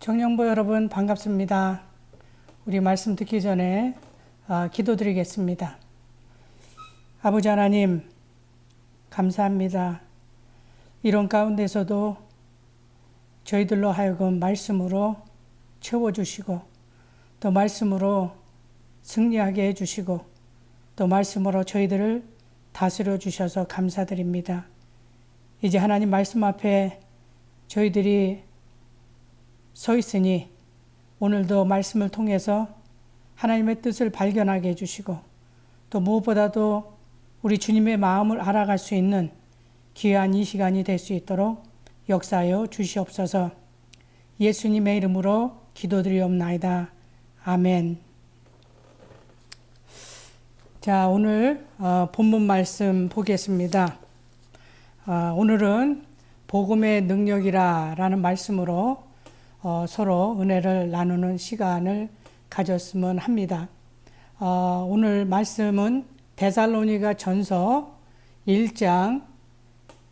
청년부 여러분 반갑습니다. 우리 말씀 듣기 전에 기도드리겠습니다. 아버지 하나님 감사합니다. 이런 가운데서도 저희들로 하여금 말씀으로 채워주시고 또 말씀으로 승리하게 해주시고 또 말씀으로 저희들을 다스려 주셔서 감사드립니다. 이제 하나님 말씀 앞에 저희들이 서 있으니 오늘도 말씀을 통해서 하나님의 뜻을 발견하게 해주시고 또 무엇보다도 우리 주님의 마음을 알아갈 수 있는 귀한 이 시간이 될 수 있도록 역사하여 주시옵소서. 예수님의 이름으로 기도드리옵나이다. 아멘. 자, 오늘 본문 말씀 보겠습니다. 오늘은 복음의 능력이라 라는 말씀으로 서로 은혜를 나누는 시간을 가졌으면 합니다. 오늘 말씀은 데살로니가 전서 1장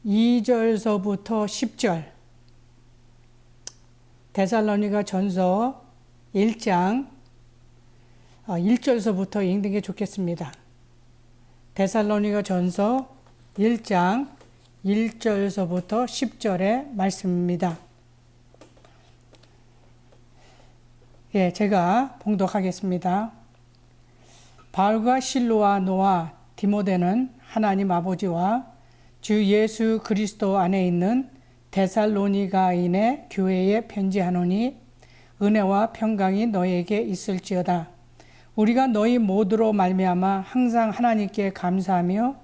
2절서부터 10절, 데살로니가 전서 1장 1절서부터 읽는 게 좋겠습니다. 데살로니가 전서 1장 1절서부터 10절의 말씀입니다. 예, 제가 봉독하겠습니다. 바울과 실로와 노아 디모데는 하나님 아버지와 주 예수 그리스도 안에 있는 데살로니가인의 교회에 편지하노니 은혜와 평강이 너희에게 있을지어다. 우리가 너희 모두로 말미암아 항상 하나님께 감사하며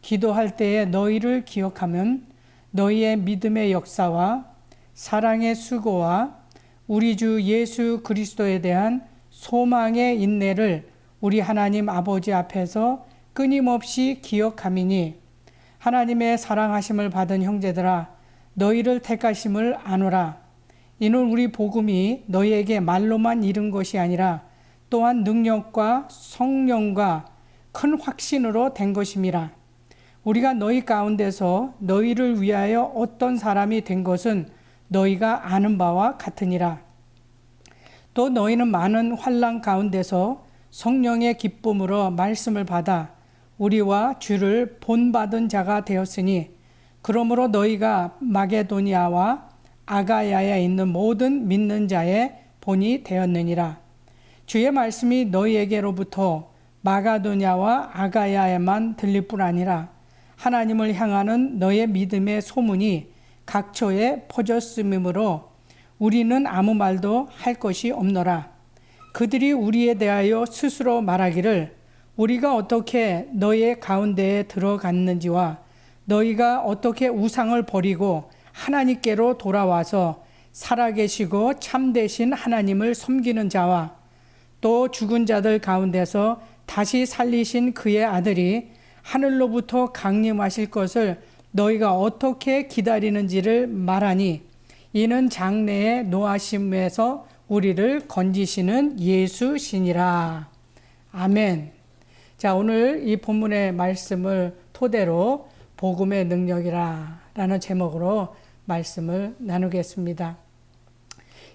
기도할 때에 너희를 기억하면 너희의 믿음의 역사와 사랑의 수고와 우리 주 예수 그리스도에 대한 소망의 인내를 우리 하나님 아버지 앞에서 끊임없이 기억함이니 하나님의 사랑하심을 받은 형제들아 너희를 택하심을 아노라. 이는 우리 복음이 너희에게 말로만 이른 것이 아니라 또한 능력과 성령과 큰 확신으로 된 것임이라. 우리가 너희 가운데서 너희를 위하여 어떤 사람이 된 것은 너희가 아는 바와 같으니라. 또 너희는 많은 환난 가운데서 성령의 기쁨으로 말씀을 받아 우리와 주를 본받은 자가 되었으니 그러므로 너희가 마게도니아와 아가야에 있는 모든 믿는 자의 본이 되었느니라. 주의 말씀이 너희에게로부터 마게도니아와 아가야에만 들릴 뿐 아니라 하나님을 향하는 너의 믿음의 소문이 각처에 퍼졌음이므로 우리는 아무 말도 할 것이 없노라. 그들이 우리에 대하여 스스로 말하기를 우리가 어떻게 너의 가운데에 들어갔는지와 너희가 어떻게 우상을 버리고 하나님께로 돌아와서 살아계시고 참되신 하나님을 섬기는 자와 또 죽은 자들 가운데서 다시 살리신 그의 아들이 하늘로부터 강림하실 것을 너희가 어떻게 기다리는지를 말하니 이는 장래의 노하심에서 우리를 건지시는 예수시니라. 아멘. 자, 오늘 이 본문의 말씀을 토대로 복음의 능력이라 라는 제목으로 말씀을 나누겠습니다.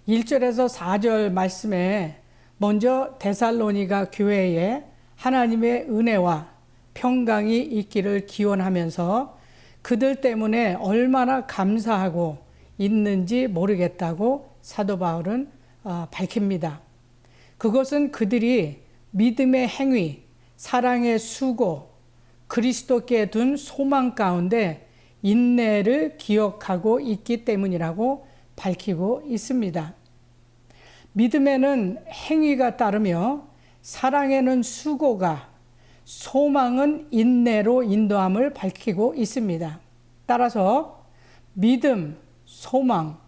1절에서 4절 말씀에 먼저 데살로니가 교회에 하나님의 은혜와 평강이 있기를 기원하면서 그들 때문에 얼마나 감사하고 있는지 모르겠다고 사도 바울은 밝힙니다. 그것은 그들이 믿음의 행위, 사랑의 수고, 그리스도께 둔 소망 가운데 인내를 기억하고 있기 때문이라고 밝히고 있습니다. 믿음에는 행위가 따르며 사랑에는 수고가, 소망은 인내로 인도함을 밝히고 있습니다. 따라서 믿음, 소망,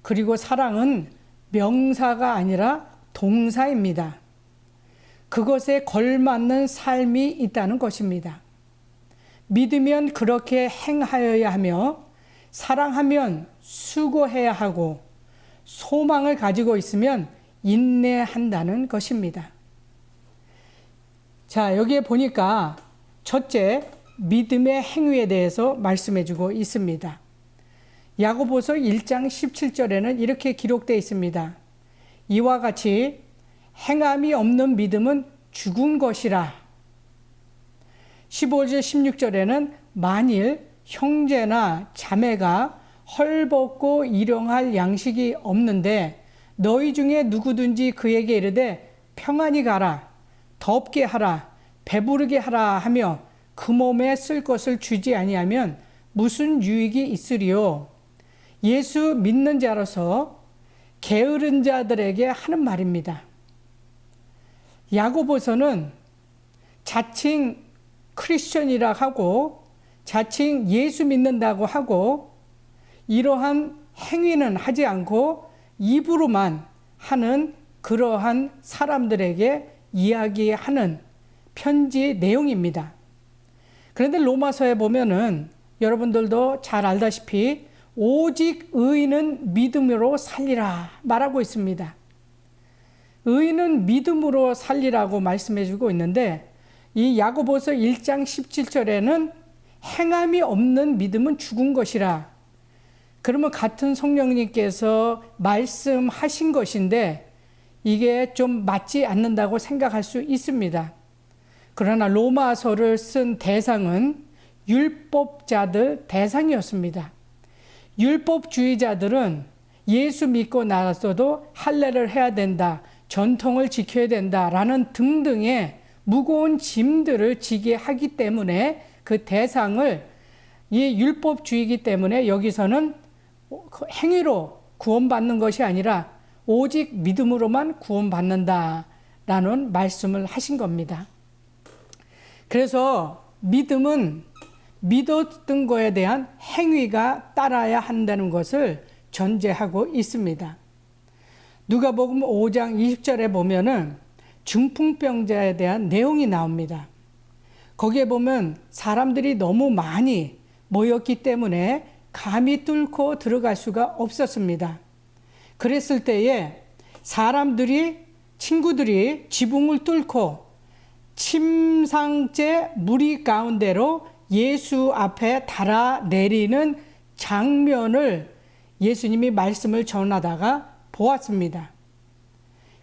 그리고 사랑은 명사가 아니라 동사입니다. 그것에 걸맞는 삶이 있다는 것입니다. 믿으면 그렇게 행하여야 하며 사랑하면 수고해야 하고 소망을 가지고 있으면 인내한다는 것입니다. 자, 여기에 보니까 첫째, 믿음의 행위에 대해서 말씀해 주고 있습니다. 야고보서 1장 17절에는 이렇게 기록되어 있습니다. 이와 같이 행함이 없는 믿음은 죽은 것이라. 15절 16절에는 만일 형제나 자매가 헐벗고 일용할 양식이 없는데 너희 중에 누구든지 그에게 이르되 평안히 가라, 덥게 하라, 배부르게 하라 하며 그 몸에 쓸 것을 주지 아니하면 무슨 유익이 있으리요. 예수 믿는 자로서 게으른 자들에게 하는 말입니다. 야고보서는 자칭 크리스천이라 하고 자칭 예수 믿는다고 하고 이러한 행위는 하지 않고 입으로만 하는 그러한 사람들에게 이야기하는 편지 내용입니다. 그런데 로마서에 보면은 여러분들도 잘 알다시피 오직 의인은 믿음으로 살리라 말하고 있습니다. 의인은 믿음으로 살리라고 말씀해 주고 있는데 이 야고보서 1장 17절에는 행함이 없는 믿음은 죽은 것이라. 그러면 같은 성령님께서 말씀하신 것인데 이게 좀 맞지 않는다고 생각할 수 있습니다. 그러나 로마서를 쓴 대상은 율법자들 대상이었습니다. 율법주의자들은 예수 믿고 나서도 할례를 해야 된다, 전통을 지켜야 된다라는 등등의 무거운 짐들을 지게 하기 때문에 그 대상을 이 율법주의이기 때문에 여기서는 행위로 구원받는 것이 아니라 오직 믿음으로만 구원받는다라는 말씀을 하신 겁니다. 그래서 믿음은 믿었던 거에 대한 행위가 따라야 한다는 것을 전제하고 있습니다. 누가복음 5장 20절에 보면은 중풍병자에 대한 내용이 나옵니다. 거기에 보면 사람들이 너무 많이 모였기 때문에 감히 뚫고 들어갈 수가 없었습니다. 그랬을 때에 친구들이 지붕을 뚫고 침상째 무리 가운데로 예수 앞에 달아내리는 장면을 예수님이 말씀을 전하다가 보았습니다.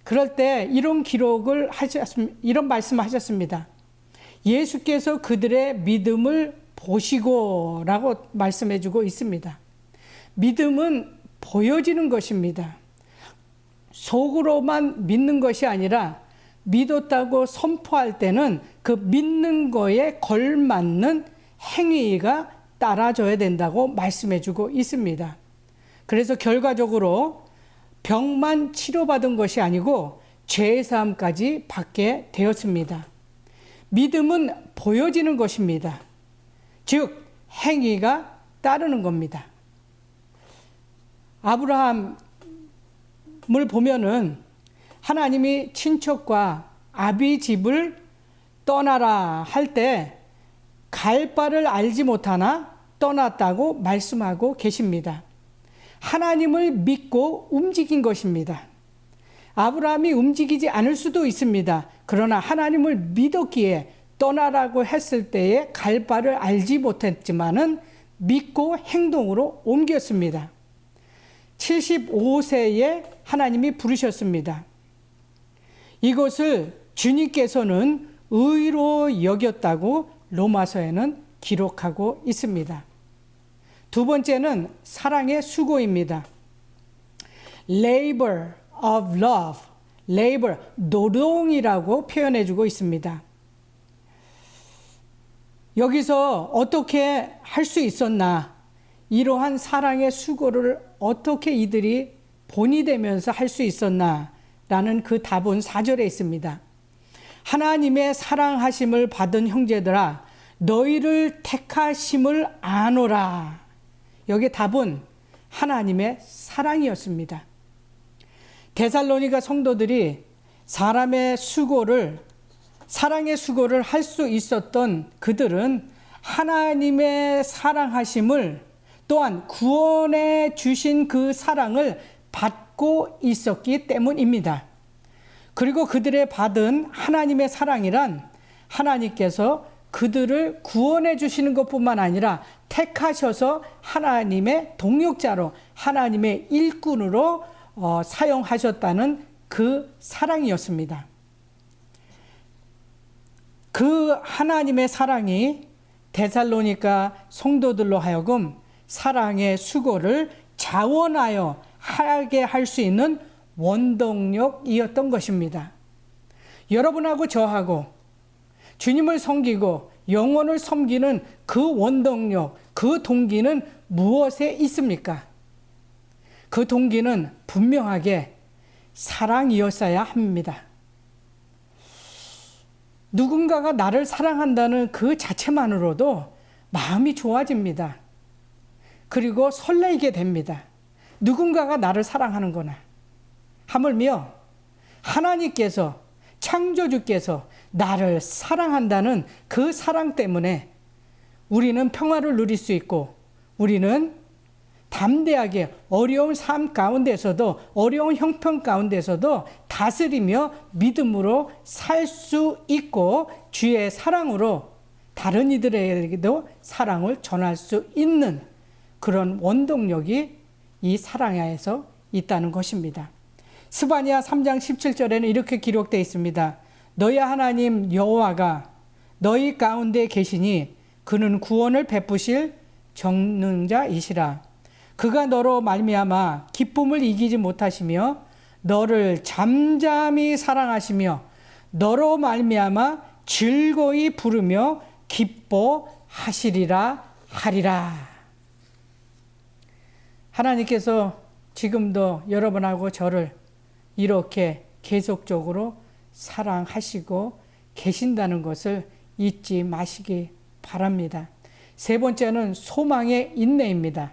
그럴 때 이런 말씀하셨습니다. 예수께서 그들의 믿음을 보시고 라고 말씀해 주고 있습니다. 믿음은 보여지는 것입니다. 속으로만 믿는 것이 아니라 믿었다고 선포할 때는 그 믿는 거에 걸맞는 행위가 따라줘야 된다고 말씀해 주고 있습니다. 그래서 결과적으로 병만 치료받은 것이 아니고 죄사함까지 받게 되었습니다. 믿음은 보여지는 것입니다. 즉 행위가 따르는 겁니다. 아브라함을 보면은 하나님이 친척과 아비 집을 떠나라 할 때 갈 바를 알지 못하나 떠났다고 말씀하고 계십니다. 하나님을 믿고 움직인 것입니다. 아브라함이 움직이지 않을 수도 있습니다. 그러나 하나님을 믿었기에 떠나라고 했을 때에 갈 바를 알지 못했지만은 믿고 행동으로 옮겼습니다. 75세에 하나님이 부르셨습니다. 이것을 주님께서는 의로 여겼다고 로마서에는 기록하고 있습니다. 두 번째는 사랑의 수고입니다. Labor of love, labor, 노동이라고 표현해주고 있습니다. 여기서 어떻게 할 수 있었나, 이러한 사랑의 수고를 어떻게 이들이 본이 되면서 할 수 있었나 라는 그 답은 4절에 있습니다. 하나님의 사랑하심을 받은 형제들아 너희를 택하심을 아노라. 여기 답은 하나님의 사랑이었습니다. 데살로니가 성도들이 사랑의 수고를 할 수 있었던 그들은 하나님의 사랑하심을 또한 구원해 주신 그 사랑을 받고 있었기 때문입니다. 그리고 그들의 받은 하나님의 사랑이란 하나님께서 그들을 구원해 주시는 것뿐만 아니라 택하셔서 하나님의 동역자로 하나님의 일꾼으로 사용하셨다는 그 사랑이었습니다. 그 하나님의 사랑이 데살로니가 성도들로 하여금 사랑의 수고를 자원하여 하게 할 수 있는 원동력이었던 것입니다. 여러분하고 저하고 주님을 섬기고 영혼을 섬기는 그 원동력, 그 동기는 무엇에 있습니까? 그 동기는 분명하게 사랑이었어야 합니다. 누군가가 나를 사랑한다는 그 자체만으로도 마음이 좋아집니다. 그리고 설레게 됩니다. 누군가가 나를 사랑하는구나. 하물며 하나님께서, 창조주께서 나를 사랑한다는 그 사랑 때문에 우리는 평화를 누릴 수 있고, 우리는 담대하게 어려운 삶 가운데서도, 어려운 형편 가운데서도 다스리며 믿음으로 살 수 있고, 주의 사랑으로 다른 이들에게도 사랑을 전할 수 있는 그런 원동력이 이 사랑에서 있다는 것입니다. 스바냐 3장 17절에는 이렇게 기록되어 있습니다. 너희 하나님 여호와가 너희 가운데 계시니 그는 구원을 베푸실 전능자이시라. 그가 너로 말미암아 기쁨을 이기지 못하시며 너를 잠잠히 사랑하시며 너로 말미암아 즐거이 부르며 기뻐하시리라 하리라. 하나님께서 지금도 여러분하고 저를 이렇게 계속적으로 사랑하시고 계신다는 것을 잊지 마시기 바랍니다. 세 번째는 소망의 인내입니다.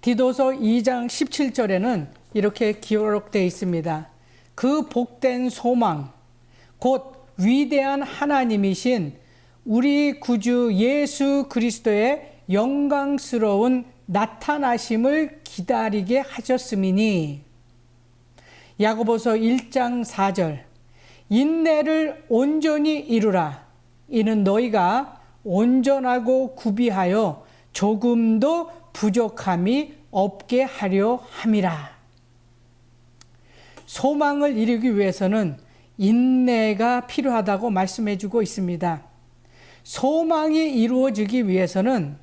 디도서 2장 17절에는 이렇게 기록되어 있습니다. 그 복된 소망, 곧 위대한 하나님이신 우리 구주 예수 그리스도의 영광스러운 나타나심을 기다리게 하셨음이니. 야고보서 1장 4절 인내를 온전히 이루라. 이는 너희가 온전하고 구비하여 조금도 부족함이 없게 하려 함이라. 소망을 이루기 위해서는 인내가 필요하다고 말씀해 주고 있습니다. 소망이 이루어지기 위해서는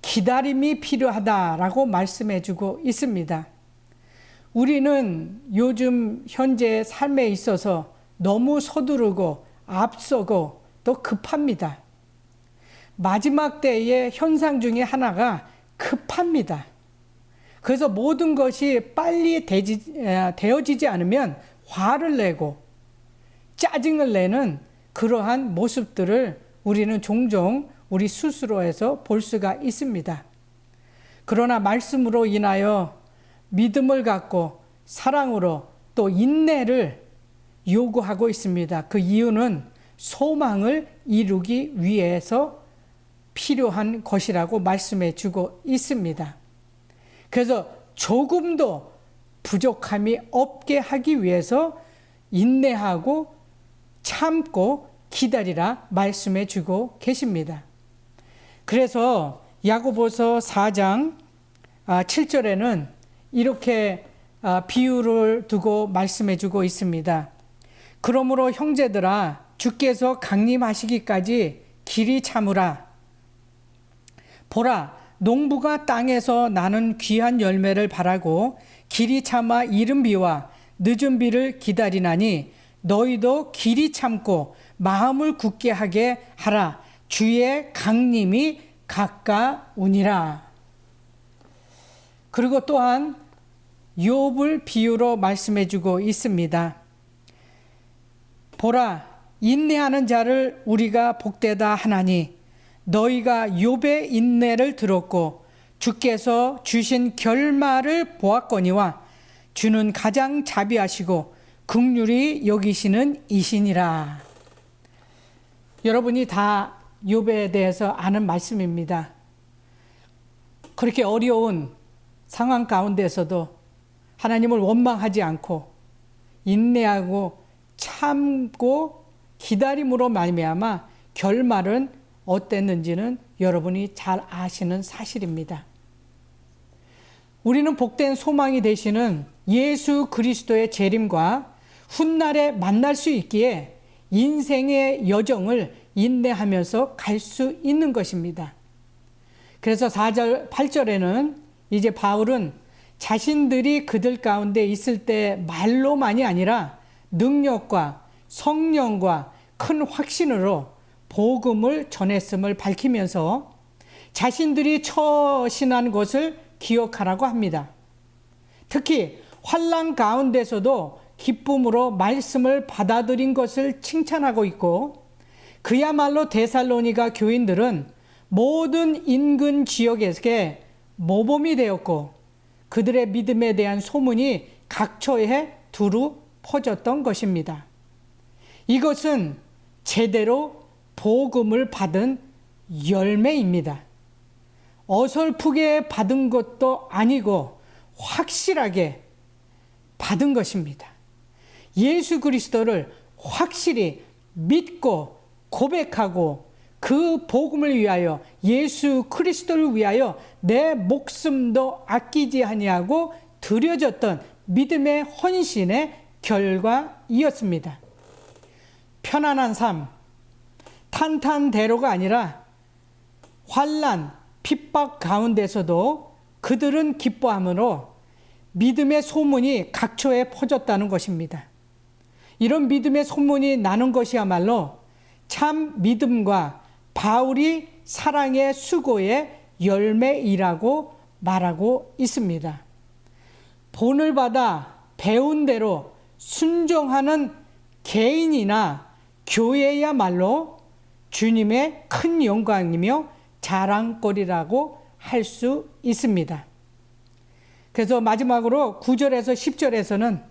기다림이 필요하다라고 말씀해 주고 있습니다. 우리는 요즘 현재 삶에 있어서 너무 서두르고 앞서고 또 급합니다. 마지막 때의 현상 중에 하나가 급합니다. 그래서 모든 것이 빨리 되어지지 않으면 화를 내고 짜증을 내는 그러한 모습들을 우리는 종종 우리 스스로에서 볼 수가 있습니다. 그러나 말씀으로 인하여 믿음을 갖고 사랑으로 또 인내를 요구하고 있습니다. 그 이유는 소망을 이루기 위해서 필요한 것이라고 말씀해 주고 있습니다. 그래서 조금도 부족함이 없게 하기 위해서 인내하고 참고 기다리라 말씀해 주고 계십니다. 그래서 야고보서 4장 7절에는 이렇게 비유를 두고 말씀해 주고 있습니다. 그러므로 형제들아 주께서 강림하시기까지 길이 참으라. 보라 농부가 땅에서 나는 귀한 열매를 바라고 길이 참아 이른 비와 늦은 비를 기다리나니 너희도 길이 참고 마음을 굳게 하게 하라. 주의 강림이 가까우니라. 그리고 또한 욥을 비유로 말씀해 주고 있습니다. 보라 인내하는 자를 우리가 복되다 하나니 너희가 욥의 인내를 들었고 주께서 주신 결말을 보았거니와 주는 가장 자비하시고 긍휼히 여기시는 이시니라. 여러분이 다 욥에 대해서 아는 말씀입니다. 그렇게 어려운 상황 가운데서도 하나님을 원망하지 않고 인내하고 참고 기다림으로 말미암아 결말은 어땠는지는 여러분이 잘 아시는 사실입니다. 우리는 복된 소망이 되시는 예수 그리스도의 재림과 훗날에 만날 수 있기에 인생의 여정을 인내하면서 갈 수 있는 것입니다. 그래서 4절, 8절에는 이제 바울은 자신들이 그들 가운데 있을 때 말로만이 아니라 능력과 성령과 큰 확신으로 복음을 전했음을 밝히면서 자신들이 처신한 것을 기억하라고 합니다. 특히 환난 가운데서도 기쁨으로 말씀을 받아들인 것을 칭찬하고 있고, 그야말로 데살로니가 교인들은 모든 인근 지역에게 모범이 되었고 그들의 믿음에 대한 소문이 각처에 두루 퍼졌던 것입니다. 이것은 제대로 복음을 받은 열매입니다. 어설프게 받은 것도 아니고 확실하게 받은 것입니다. 예수 그리스도를 확실히 믿고 고백하고 그 복음을 위하여, 예수 그리스도를 위하여 내 목숨도 아끼지 아니하고 드려졌던 믿음의 헌신의 결과이었습니다. 편안한 삶, 탄탄대로가 아니라 환난, 핍박 가운데서도 그들은 기뻐함으로 믿음의 소문이 각처에 퍼졌다는 것입니다. 이런 믿음의 소문이 나는 것이야말로 참 믿음과 바울이 사랑의 수고의 열매이라고 말하고 있습니다. 본을 받아 배운 대로 순종하는 개인이나 교회야말로 주님의 큰 영광이며 자랑거리라고 할 수 있습니다. 그래서 마지막으로 9절에서 10절에서는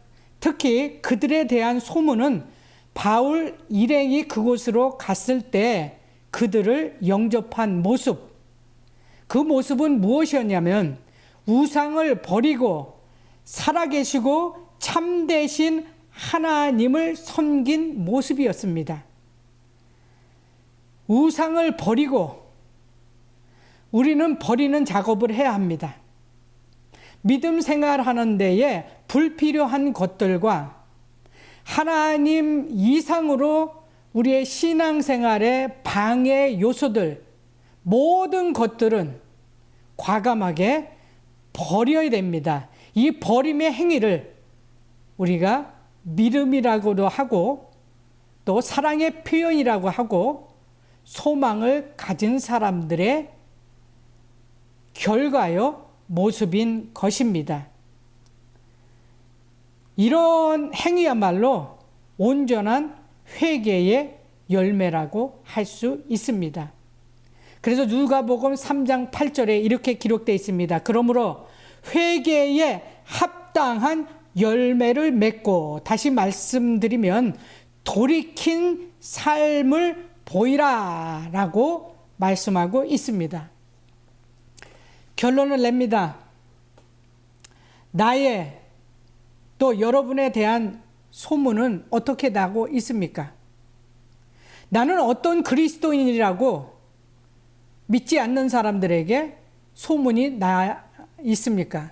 특히 그들에 대한 소문은 바울 일행이 그곳으로 갔을 때 그들을 영접한 모습, 그 모습은 무엇이었냐면 우상을 버리고 살아계시고 참되신 하나님을 섬긴 모습이었습니다. 우상을 버리고 우리는 버리는 작업을 해야 합니다. 믿음 생활하는 데에 불필요한 것들과 하나님 이상으로 우리의 신앙생활의 방해 요소들, 모든 것들은 과감하게 버려야 됩니다. 이 버림의 행위를 우리가 믿음이라고도 하고 또 사랑의 표현이라고 하고 소망을 가진 사람들의 결과요 모습인 것입니다. 이런 행위야말로 온전한 회개의 열매라고 할 수 있습니다. 그래서 누가복음 3장 8절에 이렇게 기록되어 있습니다. 그러므로 회개에 합당한 열매를 맺고, 다시 말씀드리면 돌이킨 삶을 보이라 라고 말씀하고 있습니다. 결론을 냅니다. 나의 또 여러분에 대한 소문은 어떻게 나고 있습니까? 나는 어떤 그리스도인이라고 믿지 않는 사람들에게 소문이 나 있습니까?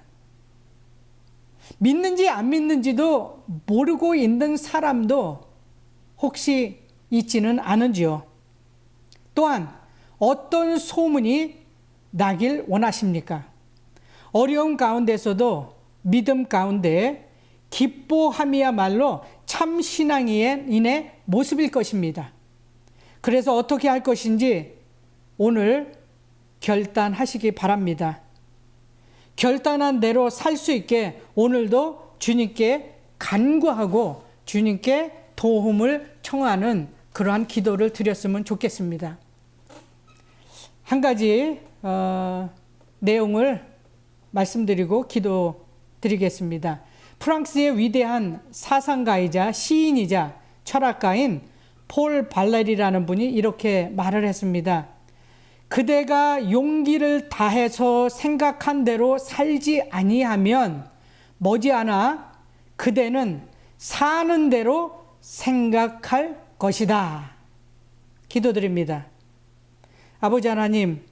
믿는지 안 믿는지도 모르고 있는 사람도 혹시 있지는 않은지요? 또한 어떤 소문이 나길 원하십니까? 어려운 가운데서도 믿음 가운데 기뻐함이야말로 참 신앙인의 모습일 것입니다. 그래서 어떻게 할 것인지 오늘 결단하시기 바랍니다. 결단한 대로 살 수 있게 오늘도 주님께 간구하고 주님께 도움을 청하는 그러한 기도를 드렸으면 좋겠습니다. 한 가지 내용을 말씀드리고 기도드리겠습니다. 프랑스의 위대한 사상가이자 시인이자 철학가인 폴 발레리라는 분이 이렇게 말을 했습니다. 그대가 용기를 다해서 생각한 대로 살지 아니하면 머지않아 그대는 사는 대로 생각할 것이다. 기도드립니다. 아버지 하나님,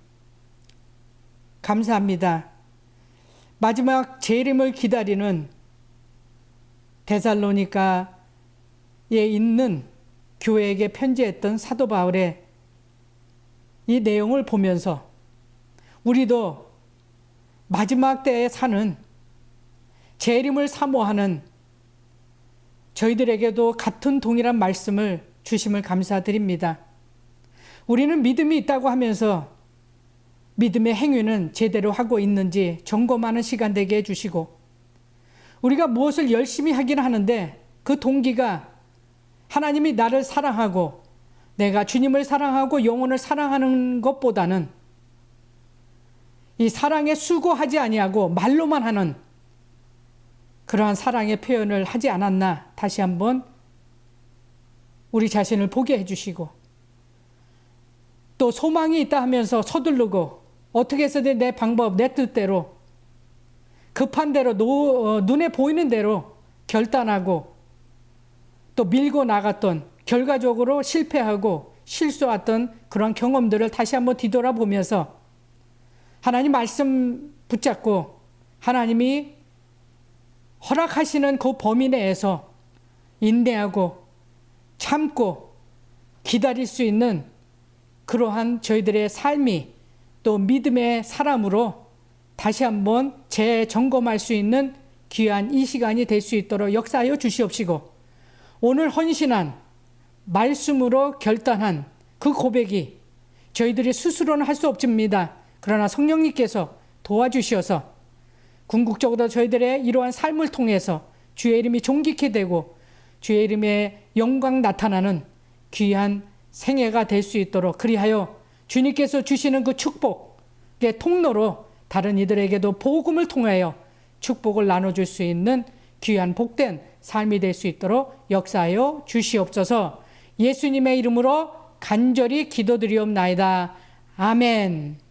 감사합니다. 마지막 재림을 기다리는 데살로니가에 있는 교회에게 편지했던 사도 바울의 이 내용을 보면서 우리도 마지막 때에 사는 재림을 사모하는 저희들에게도 같은 동일한 말씀을 주심을 감사드립니다. 우리는 믿음이 있다고 하면서 믿음의 행위는 제대로 하고 있는지 점검하는 시간 되게 해주시고, 우리가 무엇을 열심히 하긴 하는데 그 동기가 하나님이 나를 사랑하고 내가 주님을 사랑하고 영혼을 사랑하는 것보다는 이 사랑에 수고하지 아니하고 말로만 하는 그러한 사랑의 표현을 하지 않았나 다시 한번 우리 자신을 보게 해주시고, 또 소망이 있다 하면서 서두르고 어떻게 해서든 내 방법, 내 뜻대로 급한 대로 눈에 보이는 대로 결단하고 또 밀고 나갔던, 결과적으로 실패하고 실수했던 그런 경험들을 다시 한번 뒤돌아보면서 하나님 말씀 붙잡고 하나님이 허락하시는 그 범위 내에서 인내하고 참고 기다릴 수 있는 그러한 저희들의 삶이 또 믿음의 사람으로 다시 한번 재점검할 수 있는 귀한 이 시간이 될 수 있도록 역사하여 주시옵시고, 오늘 헌신한 말씀으로 결단한 그 고백이 저희들이 스스로는 할 수 없습니다. 그러나 성령님께서 도와주셔서 궁극적으로 저희들의 이러한 삶을 통해서 주의 이름이 존귀케 되고 주의 이름의 영광 나타나는 귀한 생애가 될 수 있도록, 그리하여 주님께서 주시는 그 축복의 통로로 다른 이들에게도 복음을 통하여 축복을 나눠줄 수 있는 귀한 복된 삶이 될 수 있도록 역사하여 주시옵소서. 예수님의 이름으로 간절히 기도드리옵나이다. 아멘.